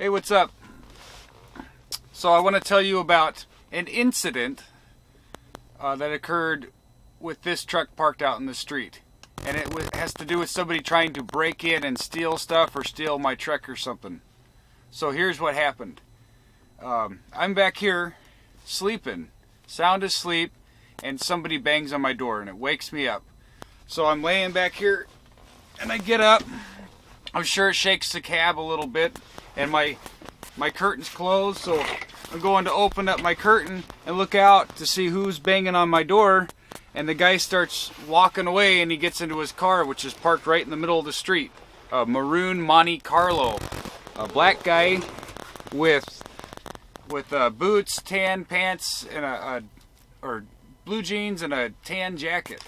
Hey, what's up? So I want to tell you about an incident that occurred with this truck parked out in the street. And it has to do with somebody trying to break in and steal stuff or steal my truck or something. So here's what happened. I'm back here sleeping, sound asleep, and somebody bangs on my door and it wakes me up. So I'm laying back here and I get up. I'm sure it shakes the cab a little bit, and my curtain's closed, so I'm going to open up my curtain and look out to see who's banging on my door, and the guy starts walking away and he gets into his car, which is parked right in the middle of the street. A maroon Monte Carlo, a black guy with boots, tan pants, and or blue jeans and a tan jacket.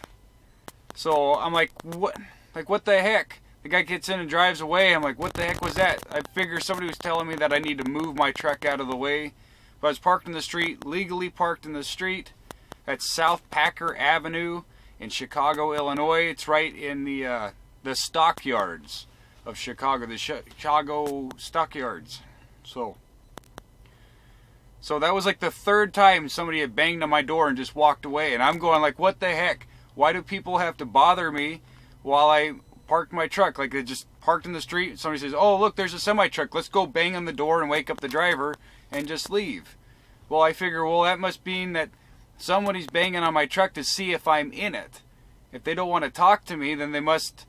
So I'm like, what the heck? The guy gets in and drives away. I'm like, what the heck was that? I figure somebody was telling me that I need to move my truck out of the way. But I was parked in the street, legally parked in the street. That's South Packer Avenue in Chicago, Illinois. It's right in the stockyards of Chicago, the Chicago stockyards. So that was like the third time somebody had banged on my door and just walked away. And I'm going like, what the heck? Why do people have to bother me while I parked my truck? Like, they just parked in the street. Somebody says, oh, look, there's a semi-truck. Let's go bang on the door and wake up the driver and just leave. Well, I figure, well, that must mean that somebody's banging on my truck to see if I'm in it. If they don't want to talk to me, then they must,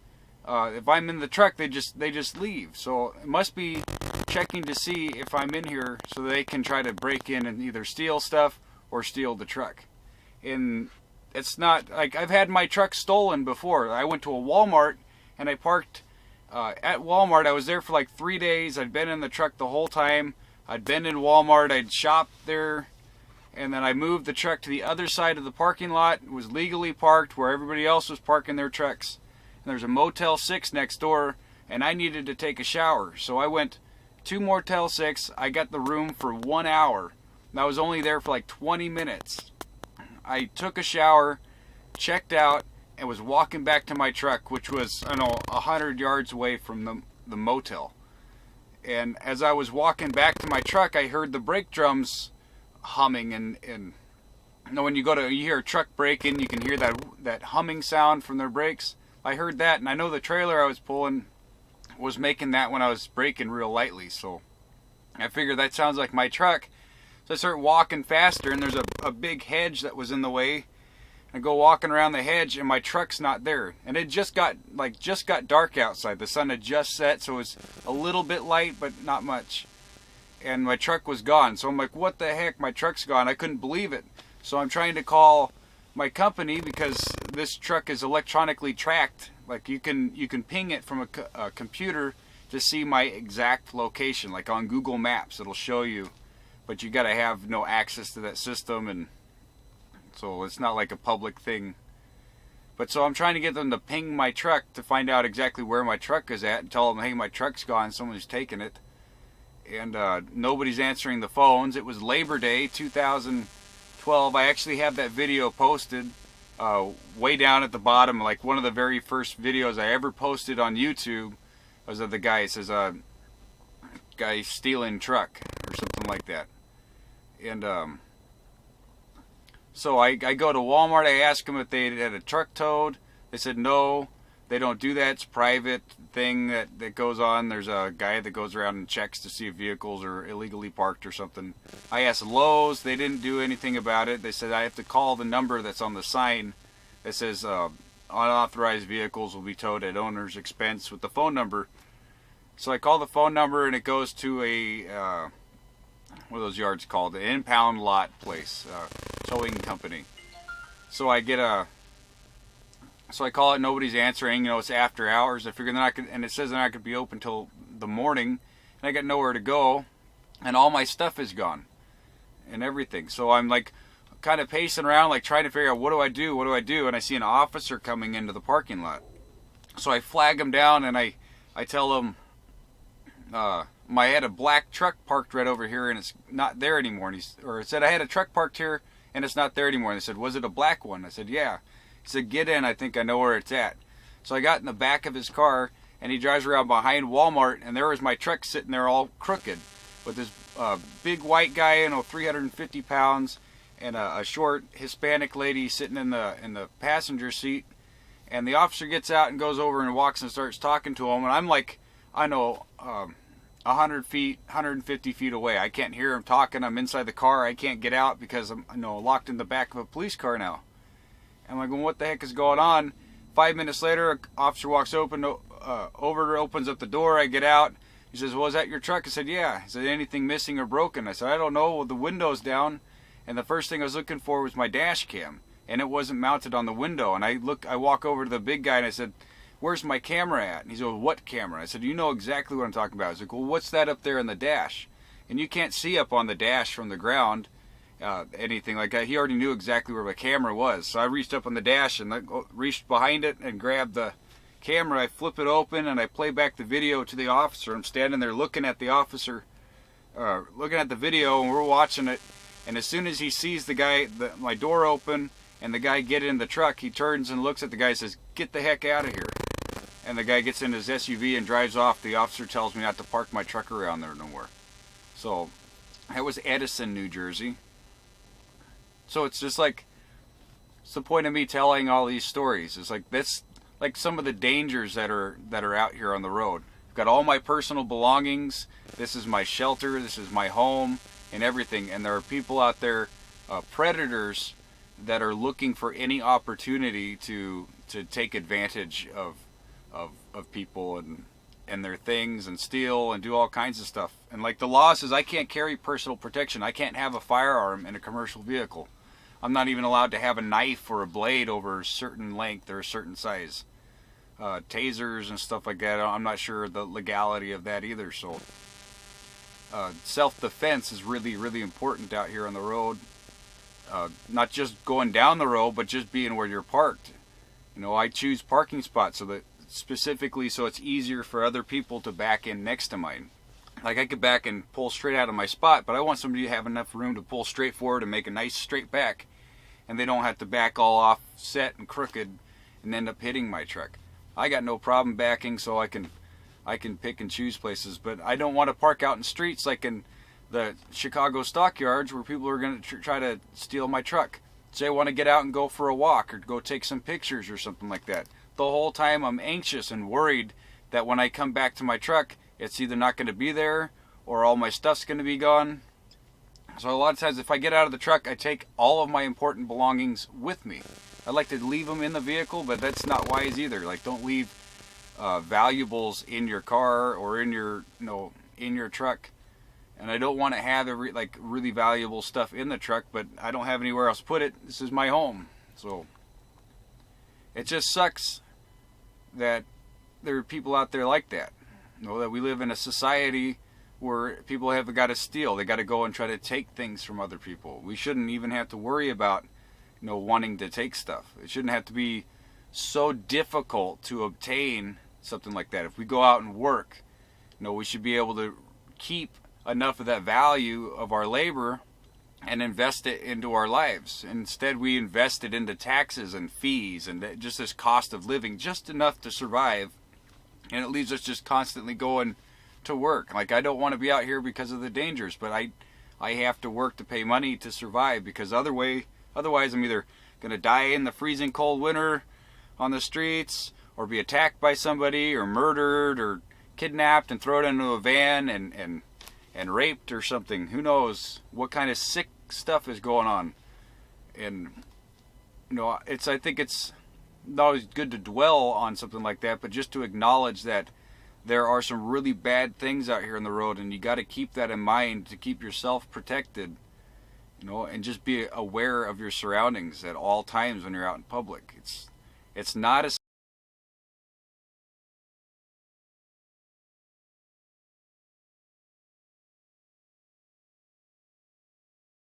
if I'm in the truck, they just leave. So it must be checking to see if I'm in here so they can try to break in and either steal stuff or steal the truck. And it's not, like, I've had my truck stolen before. I went to a Walmart and I parked at Walmart. I was there for like 3 days. I'd been in the truck the whole time. I'd been in Walmart. I'd shopped there. And then I moved the truck to the other side of the parking lot. It was legally parked where everybody else was parking their trucks. And there's a Motel 6 next door. And I needed to take a shower. So I went to Motel 6. I got the room for 1 hour. And I was only there for like 20 minutes. I took a shower, checked out, and was walking back to my truck, which was, 100 yards away from the motel. And as I was walking back to my truck, I heard the brake drums humming, and when you hear a truck braking, you can hear that humming sound from their brakes. I heard that, and I know the trailer I was pulling was making that when I was braking real lightly, so I figured that sounds like my truck. So I start walking faster, and there's a big hedge that was in the way. I go walking around the hedge and my truck's not there. And it just got dark outside. The sun had just set, so it was a little bit light, but not much. And my truck was gone. So I'm like, what the heck? My truck's gone. I couldn't believe it. So I'm trying to call my company because this truck is electronically tracked. Like, you can ping it from a computer to see my exact location. Like on Google Maps, it'll show you. But you gotta have no access to that system, and so it's not like a public thing. But so I'm trying to get them to ping my truck to find out exactly where my truck is at and tell them, hey, my truck's gone, someone's taken it. And nobody's answering the phones. It was Labor Day 2012. I actually have that video posted way down at the bottom. Like, one of the very first videos I ever posted on YouTube was of the guy. It says, guy stealing truck or something like that. And so I go to Walmart. I ask them if they had a truck towed. They said no, they don't do that. It's a private thing that goes on. There's a guy that goes around and checks to see if vehicles are illegally parked or something. I asked Lowe's. They didn't do anything about it. They said I have to call the number that's on the sign that says unauthorized vehicles will be towed at owner's expense with the phone number. So I call the phone number and it goes to a what are those yards called? An impound lot place, towing company. So I call it, nobody's answering. It's after hours. I figure and it says they're not gonna be open till the morning, and I got nowhere to go, and all my stuff is gone, and everything. So I'm like, kind of pacing around, like trying to figure out what do I do, and I see an officer coming into the parking lot. So I flag him down and I tell him, I had a black truck parked right over here and it's not there anymore. And it said I had a truck parked here and it's not there anymore. And they said, was it a black one? I said, yeah. He said, get in, I think I know where it's at. So I got in the back of his car and he drives around behind Walmart and there was my truck sitting there all crooked. with this big white guy, 350 pounds, and a short Hispanic lady sitting in the passenger seat. And the officer gets out and goes over and walks and starts talking to him. And I'm like, I know, 100 feet, 150 feet away. I can't hear him talking. I'm inside the car. I can't get out because I'm locked in the back of a police car now. I'm like, well, what the heck is going on? 5 minutes later, an officer walks over, opens up the door. I get out. He says, well, is that your truck? I said, yeah. He said, anything missing or broken? I said, I don't know. Well, the window's down. And the first thing I was looking for was my dash cam. And it wasn't mounted on the window. And I walk over to the big guy and I said, where's my camera at? And he said, well, what camera? I said, you know exactly what I'm talking about. I was like, well, what's that up there in the dash? And you can't see up on the dash from the ground anything like that. He already knew exactly where my camera was. So I reached up on the dash and I reached behind it and grabbed the camera. I flip it open and I play back the video to the officer. I'm standing there looking at the officer, looking at the video, and we're watching it. And as soon as he sees the guy, my door open, and the guy get in the truck, he turns and looks at the guy and says, get the heck out of here. And the guy gets in his SUV and drives off. The officer tells me not to park my truck around there no more. So that was Edison, New Jersey. So it's just like, it's the point of me telling all these stories. It's like, that's like some of the dangers that are out here on the road. I've got all my personal belongings. This is my shelter. This is my home and everything. And there are people out there, predators, that are looking for any opportunity to take advantage of people and their things and steal and do all kinds of stuff. And like the law says, I can't carry personal protection. I can't have a firearm in a commercial vehicle. I'm not even allowed to have a knife or a blade over a certain length or a certain size. Tasers and stuff like that, I'm not sure the legality of that either. So self-defense is really, really important out here on the road. Not just going down the road, but just being where you're parked. I choose parking spots specifically so it's easier for other people to back in next to mine. Like I could back and pull straight out of my spot, but I want somebody to have enough room to pull straight forward and make a nice straight back, and they don't have to back all offset and crooked and end up hitting my truck. I got no problem backing, so I can pick and choose places, but I don't want to park out in streets like in the Chicago stockyards where people are going to try to steal my truck. Say I want to get out and go for a walk or go take some pictures or something like that. The whole time I'm anxious and worried that when I come back to my truck, it's either not going to be there or all my stuff's going to be gone. So a lot of times if I get out of the truck, I take all of my important belongings with me. I like to leave them in the vehicle, but that's not wise either. Like, don't leave valuables in your car or in your truck. And I don't want to have really valuable stuff in the truck, but I don't have anywhere else to put it. This is my home. So it just sucks that there are people out there like that. That we live in a society where people have got to steal. They got to go and try to take things from other people. We shouldn't even have to worry about wanting to take stuff. It shouldn't have to be so difficult to obtain something like that. If we go out and work, we should be able to keep enough of that value of our labor and invest it into our lives. Instead, we invest it into taxes and fees and just this cost of living, just enough to survive. And it leaves us just constantly going to work. Like, I don't want to be out here because of the dangers, but I have to work to pay money to survive, because otherwise I'm either going to die in the freezing cold winter on the streets, or be attacked by somebody, or murdered, or kidnapped and thrown into a van and raped or something. Who knows what kind of sick stuff is going on. And I think it's not always good to dwell on something like that, but just to acknowledge that there are some really bad things out here on the road, and you got to keep that in mind to keep yourself protected, and just be aware of your surroundings at all times when you're out in public. It's not a